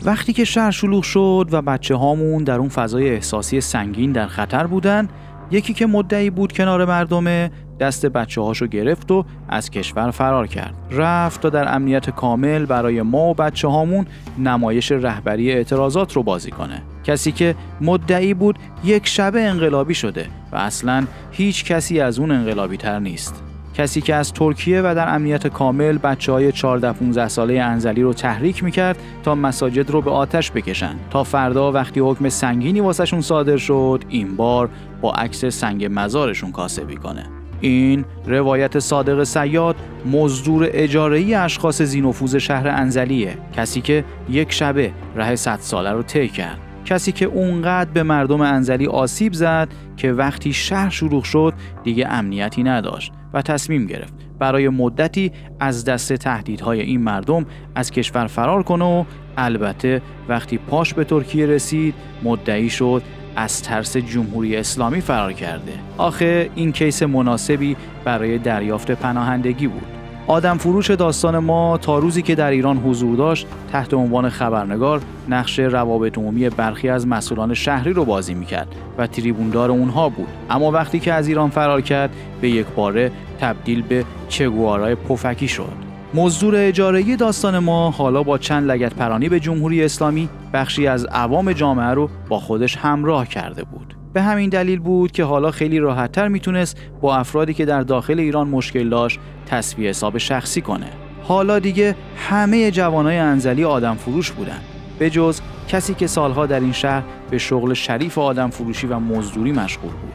وقتی که شهر شلوغ شد و بچه هامون در اون فضای احساسی سنگین در خطر بودن، یکی که مدعی بود کنار مردمه دست بچه هاشو گرفت و از کشور فرار کرد. رفت تا در امنیت کامل برای ما و بچه هامون نمایش رهبری اعتراضات رو بازی کنه. کسی که مدعی بود یک شبه انقلابی شده و اصلاً هیچ کسی از اون انقلابی تر نیست. کسی که از ترکیه و در امنیت کامل بچه‌های 14-15 ساله انزلی رو تحریک می‌کرد تا مساجد رو به آتش بکشن، تا فردا وقتی حکم سنگینی واسهشون صادر شد این بار با عکس سنگ مزارشون کاسبی کنه. این روایت صادق صیاد، مزدور اجاره‌ای اشخاص ذی‌نفوذ شهر انزلیه. کسی که یک شبه ره 100 ساله رو طی کرد. کسی که اونقدر به مردم انزلی آسیب زد که وقتی شهر شلوغ شد دیگه امنیتی نداشت و تصمیم گرفت برای مدتی از دست تهدیدهای این مردم از کشور فرار کنه و البته وقتی پاش به ترکیه رسید مدعی شد از ترس جمهوری اسلامی فرار کرده. آخه این کیس مناسبی برای دریافت پناهندگی بود. آدم فروش داستان ما تا روزی که در ایران حضور داشت تحت عنوان خبرنگار نقش روابط عمومی برخی از مسئولان شهری رو بازی میکرد و تریبوندار اونها بود. اما وقتی که از ایران فرار کرد به یک باره تبدیل به چگوارای پفکی شد. مزدور اجاره‌ای داستان ما حالا با چند لگد پرانی به جمهوری اسلامی بخشی از عوام جامعه رو با خودش همراه کرده بود. به همین دلیل بود که حالا خیلی راحت‌تر میتونست با افرادی که در داخل ایران مشکل داشت تسویه حساب شخصی کنه. حالا دیگه همه جوانای انزلی آدم فروش بودن، به جز کسی که سالها در این شهر به شغل شریف آدم فروشی و مزدوری مشغول بود.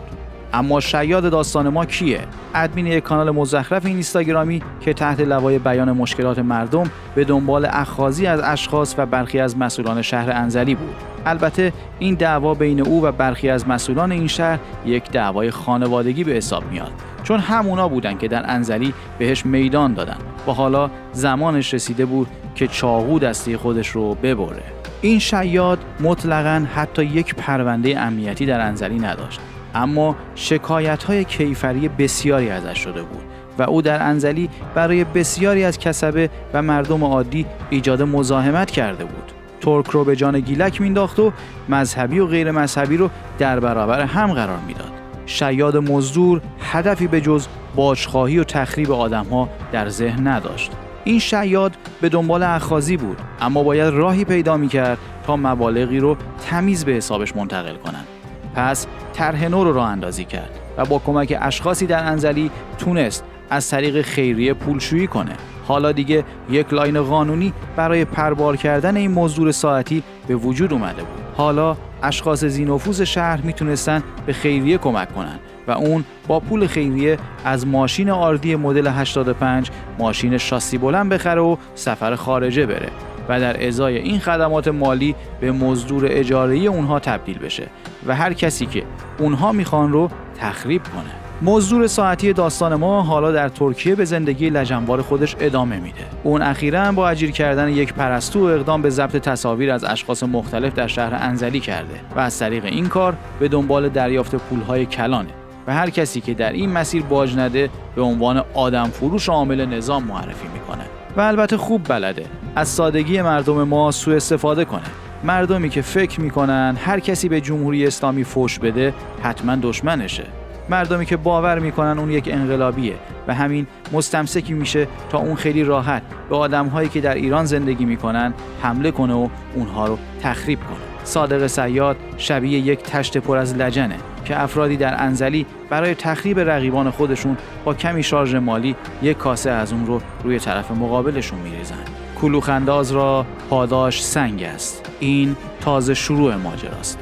اما شیاد داستان ما کیه؟ ادمین یک کانال مزخرف اینستاگرامی که تحت لوای بیان مشکلات مردم به دنبال اخاذی از اشخاص و برخی از مسئولان شهر انزلی بود. البته این دعوا بین او و برخی از مسئولان این شهر یک دعوای خانوادگی به حساب میاد، چون همونا بودن که در انزلی بهش میدان دادن و حالا زمانش رسیده بود که چاقو دسته خودش رو ببره. این شیاد مطلقاً حتی یک پرونده امنیتی در انزلی نداشت، اما شکایت‌های کیفری بسیاری ازش شده بود و او در انزلی برای بسیاری از کسبه و مردم عادی ایجاد مزاحمت کرده بود. ترک رو به جان گیلک مینداخت و مذهبی و غیر مذهبی رو در برابر هم قرار میداد. شیاد مزدور هدفی به جز باجخواهی و تخریب آدم‌ها در ذهن نداشت. این شیاد به دنبال اخاذی بود، اما باید راهی پیدا می‌کرد تا مبالغی رو تمیز به حسابش منتقل کنند. پس طرح نو رو راه اندازی کرد و با کمک اشخاصی در انزلی تونست از طریق خیریه پولشویی کنه. حالا دیگه یک لاین قانونی برای پربار کردن این مزدور ساعتی به وجود اومده بود. حالا اشخاص ذی‌نفوذ شهر میتونستن به خیریه کمک کنن و اون با پول خیریه از ماشین آردی مدل 85 ماشین شاسی بلند بخره و سفر خارجه بره و در ازای این خدمات مالی به مزدور اجاره‌ای اونها تبدیل بشه و هر کسی که اونها میخوان رو تخریب کنه. مزدور ساعتی داستان ما حالا در ترکیه به زندگی لجنبار خودش ادامه میده. اون اخیراً با اجیر کردن یک پرستو و اقدام به ضبط تصاویر از اشخاص مختلف در شهر انزلی کرده و از طریق این کار به دنبال دریافت پولهای کلانه و هر کسی که در این مسیر باج نده به عنوان آدم فروش عامل نظام معرفی میکنه و البته خوب بلده از سادگی مردم ما سوء استفاده کنه. مردمی که فکر میکنن هر کسی به جمهوری اسلامی فوش بده حتما دشمنشه. مردمی که باور میکنن اون یک انقلابیه و همین مستمسکی میشه تا اون خیلی راحت به آدم‌هایی که در ایران زندگی میکنن حمله کنه و اونها رو تخریب کنه. صادق صیاد شبیه یک تشت پر از لجنه که افرادی در انزلی برای تخریب رقیبان خودشون با کمی شارژ مالی یک کاسه از اون رو روی طرف مقابلشون میریزن. کلوخ انداز را پاداش سنگ است. این تازه شروع ماجراست.